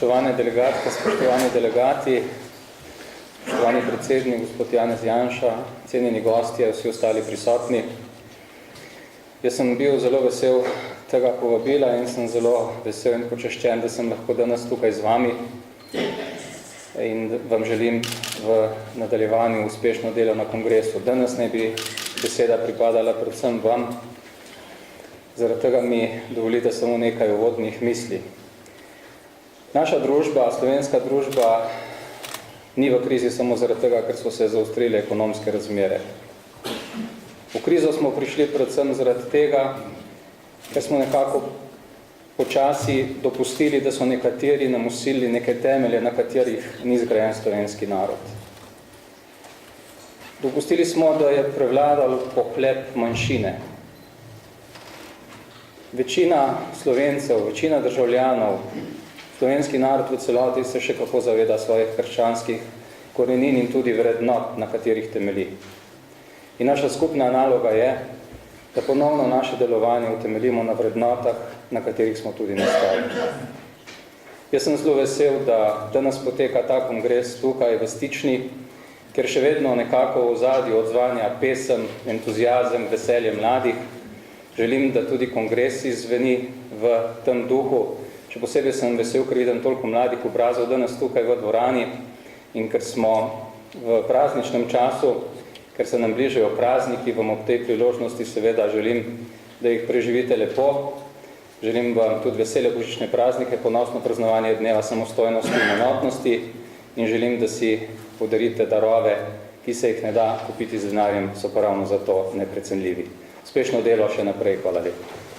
Spoštovane delegatke, spoštovani delegati, spoštovani predsednik, gospod Janez Janša, cenjeni gostje, vsi ostali prisotni. Jaz sem bil zelo vesel tega povabila in sem zelo vesel in počaščen, da sem lahko danes tukaj z vami in vam želim v nadaljevanju uspešno delo na kongresu. Danes naj bi beseda pripadala predvsem vam, zaradi tega mi dovolite samo nekaj uvodnih misli. Naša družba, slovenska družba, ni v krizi samo zaradi tega, ker so se zaostrile ekonomske razmere. V krizo smo prišli predvsem zaradi tega, ker smo nekako počasi dopustili, da so nekateri nam vsilili neke temelje, na katerih ni zgrajen slovenski narod. Dopustili smo, da je prevladal pohlep manjšine. Večina Slovencev, večina državljanov, slovenski narod v celoti se še kako zaveda svojih krščanskih korenin in tudi vrednot, na katerih temelji. In naša skupna naloga je, da ponovno naše delovanje utemeljimo na vrednotah, na katerih smo tudi nastali. Jaz sem zelo vesel, da danes poteka ta kongres tukaj v Stični, ker še vedno nekako v ozadju odzvanja pesem, entuziazem, veselje mladih. Želim, da tudi kongres izveni v tem duhu. Še posebej sem vesel, ker vidim toliko mladih obrazov danes tukaj v dvorani in ker smo v prazničnem času, ker se nam bližajo prazniki, vam ob tej priložnosti seveda želim, da jih preživite lepo. Želim vam tudi vesele božične praznike, ponosno praznovanje dneva samostojnosti in enotnosti in želim, da si podarite darove, ki se jih ne da kupiti z denarjem, so pa ravno zato neprecenljivi. Uspešno delo še naprej, hvala lepa.